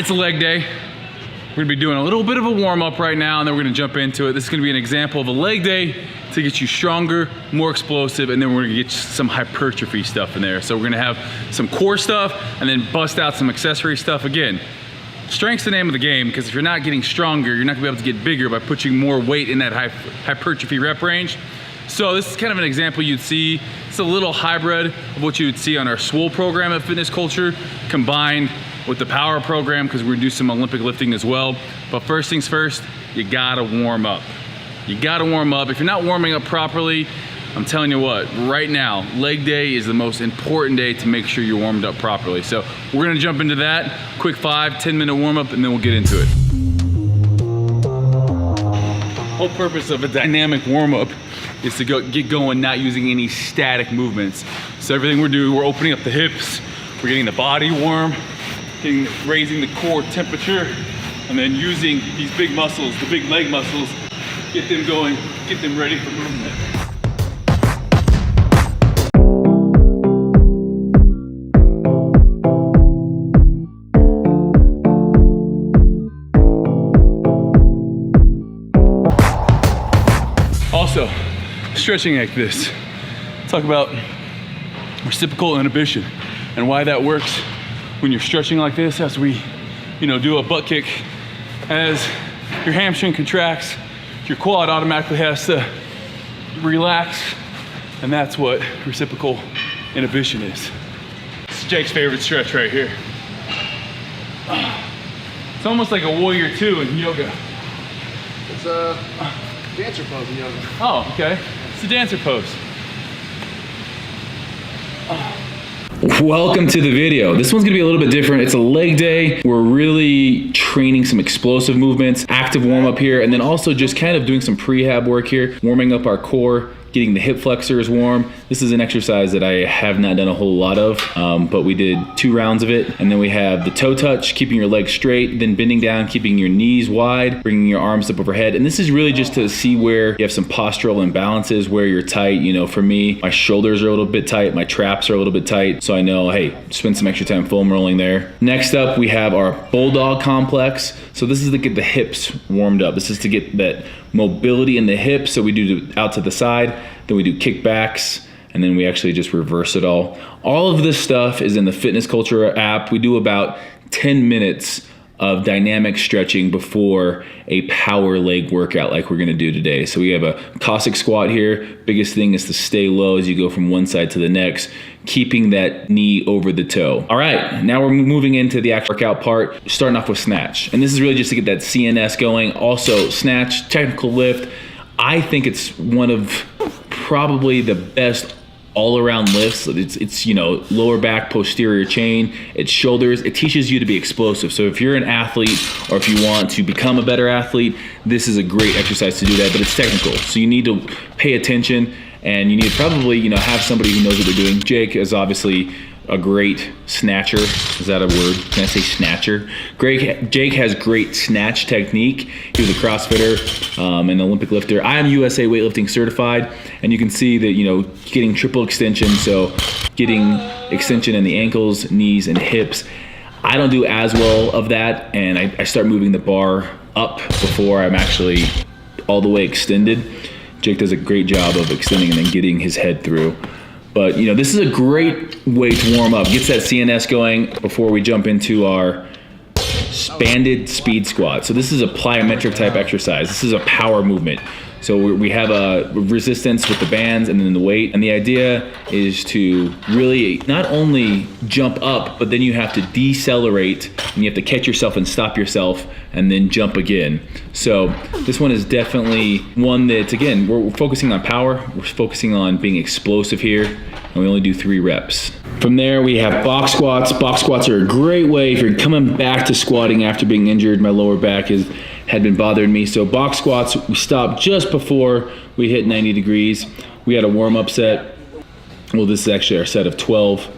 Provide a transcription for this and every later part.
It's a leg day. We're gonna be doing a little bit of a warm up right now, and then we're gonna jump into it. This is gonna be an example of a leg day to get you stronger, more explosive, and then we're gonna get some hypertrophy stuff in there. So we're gonna have some core stuff and then bust out some accessory stuff. Again, strength's the name of the game, because if you're not getting stronger, you're not gonna be able to get bigger by putting more weight in that hypertrophy rep range. So this is kind of an example you'd see. It's a little hybrid of what you would see on our Swole program at Fitness Culture, combined with the power program, because we're gonna do some Olympic lifting as well. But first things first, you gotta warm up. You gotta warm up. If you're not warming up properly, I'm telling you what, right now, leg day is the most important day to make sure you're warmed up properly. So we're gonna jump into that. Quick 5-10 minute warm up, and then we'll get into it. Whole purpose of a dynamic warm up is to get going, not using any static movements. So everything we're doing, we're opening up the hips, we're getting the body warm, raising the core temperature, and then using these big muscles, the big leg muscles, get them going, get them ready for movement. Also, stretching like this. Talk about reciprocal inhibition and why that works when you're stretching like this, as we, do a butt kick. As your hamstring contracts, your quad automatically has to relax, and that's what reciprocal inhibition is. It's Jake's favorite stretch right here. It's almost like a warrior two in yoga. It's a dancer pose in yoga. Oh, okay. It's a dancer pose. Welcome to the video. This one's gonna be a little bit different. It's a leg day. We're really training some explosive movements, active warm up here, and then also just kind of doing some prehab work here, warming up our core, getting the hip flexors warm. This is an exercise that I have not done a whole lot of, but we did 2 rounds of it. And then we have the toe touch, keeping your legs straight, then bending down, keeping your knees wide, bringing your arms up overhead. And this is really just to see where you have some postural imbalances, where you're tight. For me, my shoulders are a little bit tight, my traps are a little bit tight. So I know, hey, spend some extra time foam rolling there. Next up, we have our bulldog complex. So this is to get the hips warmed up. This is to get that mobility in the hips. So we do out to the side, then we do kickbacks, and then we actually just reverse it all. All of this stuff is in the Fitness Culture app. We do about 10 minutes of dynamic stretching before a power leg workout like we're gonna do today. So we have a Cossack squat here. Biggest thing is to stay low as you go from one side to the next, keeping that knee over the toe. All right, now we're moving into the actual workout part, starting off with snatch. And this is really just to get that CNS going. Also, snatch, technical lift. I think it's one of probably the best all-around lifts. It's lower back, posterior chain, it's shoulders. It teaches you to be explosive. So if you're an athlete, or if you want to become a better athlete, this is a great exercise to do that, but it's technical. So you need to pay attention, and you need to probably have somebody who knows what they're doing. Jake is obviously a great snatcher. Is that a word? Can I say snatcher? Jake has great snatch technique. He was a CrossFitter, an Olympic lifter. I am USA weightlifting certified, and you can see that, getting triple extension, so getting extension in the ankles, knees, and hips. I don't do as well of that, and I start moving the bar up before I'm actually all the way extended. Jake does a great job of extending and then getting his head through. But this is a great way to warm up. Gets that CNS going before we jump into our banded speed squat. So this is a plyometric type exercise. This is a power movement. So we have a resistance with the bands and then the weight. And the idea is to really not only jump up, but then you have to decelerate, and you have to catch yourself and stop yourself and then jump again. So this one is definitely one that, again, we're focusing on power. We're focusing on being explosive here, and we only do 3 reps. From there, we have box squats. Box squats are a great way if you're coming back to squatting after being injured. My lower back had been bothering me. So box squats, we stopped just before we hit 90 degrees. We had a warm-up set. Well, this is actually our set of 12.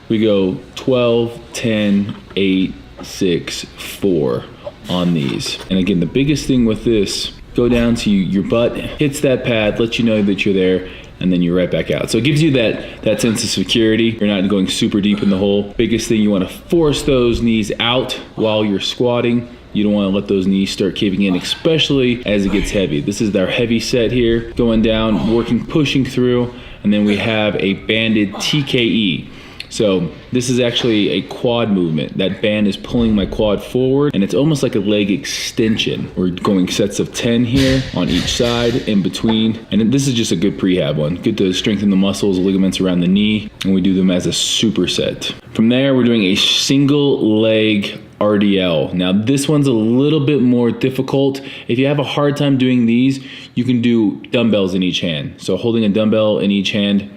We go 12, 10, 8, 6, 4 on these. And again, the biggest thing with this, go down to your butt, hits that pad, lets you know that you're there, and then you're right back out. So it gives you that sense of security. You're not going super deep in the hole. Biggest thing, you want to force those knees out while you're squatting. You don't want to let those knees start caving in, especially as it gets heavy. This is our heavy set here, going down, working, pushing through, and then we have a banded TKE. So this is actually a quad movement. That band is pulling my quad forward, and it's almost like a leg extension. We're going sets of 10 here on each side, in between. And this is just a good prehab one. Good to strengthen the muscles, ligaments around the knee, and we do them as a superset. From there, we're doing a single leg RDL. Now this one's a little bit more difficult. If you have a hard time doing these, you can do dumbbells in each hand. So holding a dumbbell in each hand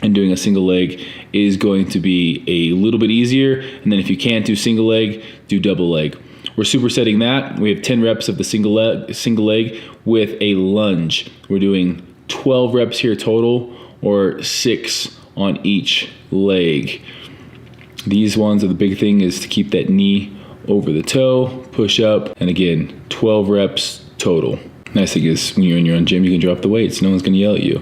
and doing a single leg is going to be a little bit easier. And then if you can't do single leg, do double leg. We're supersetting that. We have 10 reps of the single leg with a lunge. We're doing 12 reps here total, or 6 on each leg. These ones are the big thing, is to keep that knee over the toe, push up, and again, 12 reps total. Nice thing is when you're in your own gym, you can drop the weights. No one's gonna yell at you.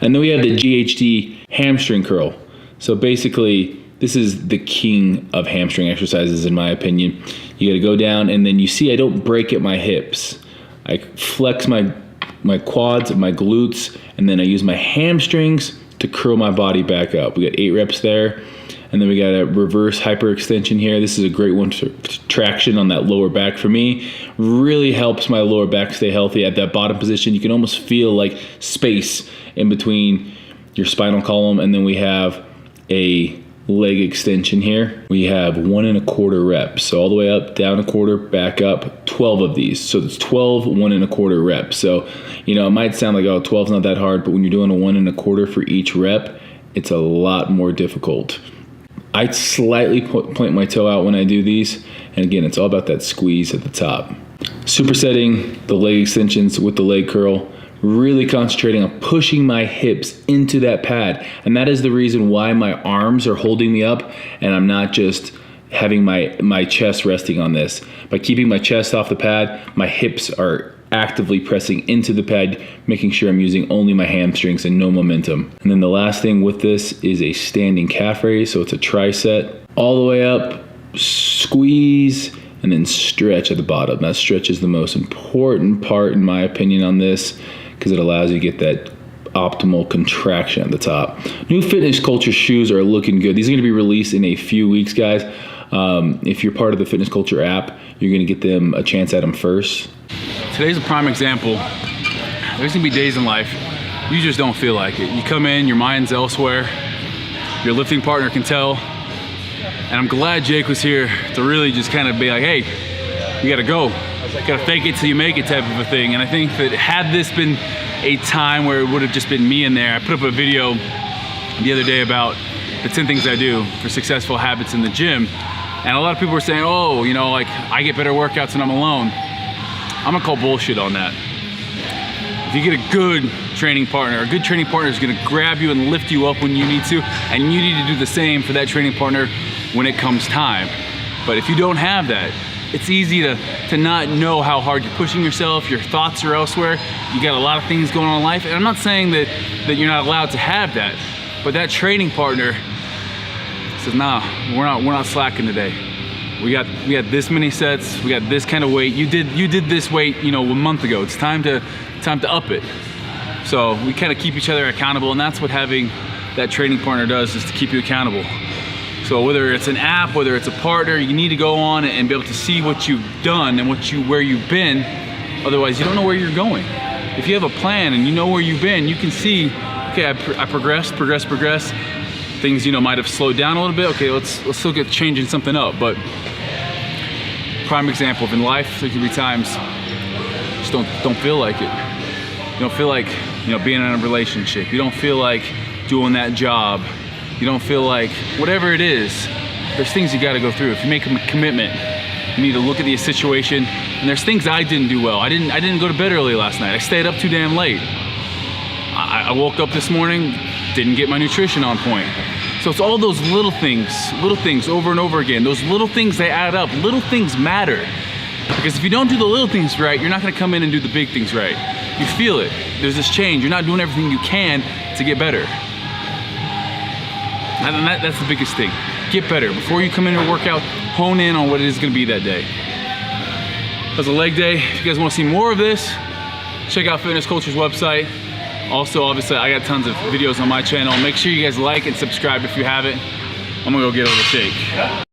And then we have the GHD hamstring curl. So basically, this is the king of hamstring exercises in my opinion. You gotta go down, and then you see I don't break at my hips. I flex my quads, my glutes, and then I use my hamstrings to curl my body back up. We got 8 reps there. And then we got a reverse hyperextension here. This is a great one for traction on that lower back for me. Really helps my lower back stay healthy. At that bottom position, you can almost feel like space in between your spinal column. And then we have a leg extension here. We have 1 1/4 reps. So all the way up, down 1/4, back up, 12 of these. So it's 12 1 1/4 reps. So, you know, it might sound like, oh, 12's not that hard, but when you're doing a 1 1/4 for each rep, it's a lot more difficult. I slightly point my toe out when I do these. And again, it's all about that squeeze at the top. Supersetting the leg extensions with the leg curl, really concentrating on pushing my hips into that pad. And that is the reason why my arms are holding me up and I'm not just having my chest resting on this. By keeping my chest off the pad, my hips are actively pressing into the pad, making sure I'm using only my hamstrings and no momentum. And then the last thing with this is a standing calf raise. So it's a tricep, all the way up, squeeze, and then stretch at the bottom. That stretch is the most important part in my opinion on this, because it allows you to get that optimal contraction at the top. New Fitness Culture shoes are looking good. These are gonna be released in a few weeks, guys. If you're part of the Fitness Culture app, you're gonna get them a chance at them first. Today's a prime example. There's gonna be days in life you just don't feel like it. You come in, your mind's elsewhere. Your lifting partner can tell. And I'm glad Jake was here to really just kind of be like, hey, you gotta go. You gotta fake it till you make it type of a thing. And I think that had this been a time where it would have just been me in there, I put up a video the other day about the 10 things I do for successful habits in the gym. And a lot of people were saying, oh, you know, like I get better workouts when I'm alone. I'm gonna call bullshit on that. If you get a good training partner, a good training partner is gonna grab you and lift you up when you need to, and you need to do the same for that training partner when it comes time. But if you don't have that, it's easy to not know how hard you're pushing yourself, your thoughts are elsewhere, you got a lot of things going on in life, and I'm not saying that you're not allowed to have that, but that training partner says, nah, we're not slacking today. We got this many sets, we got this kind of weight. You did this weight, you know, a month ago. It's time to up it. So we kind of keep each other accountable, and that's what having that training partner does, is to keep you accountable. So whether it's an app, whether it's a partner, you need to go on and be able to see what you've done and where you've been. Otherwise, you don't know where you're going. If you have a plan and you know where you've been, you can see, okay, I progressed. Things, you know, might have slowed down a little bit. Okay, let's look at changing something up. But prime example of in life, there can be times you just don't feel like it. You don't feel like, you know, being in a relationship. You don't feel like doing that job. You don't feel like whatever it is. There's things you got to go through. If you make a commitment, you need to look at the situation. And there's things I didn't do well. I didn't go to bed early last night. I stayed up too damn late. I woke up this morning, didn't get my nutrition on point. So it's all those little things over and over again. Those little things, they add up. Little things matter. Because if you don't do the little things right, you're not gonna come in and do the big things right. You feel it. There's this change. You're not doing everything you can to get better. And that's the biggest thing. Get better. Before you come in to work out, hone in on what it is gonna be that day. That's a leg day. If you guys wanna see more of this, check out Fitness Culture's website. Also, obviously, I got tons of videos on my channel. Make sure you guys like and subscribe if you haven't. I'm gonna go get a little shake.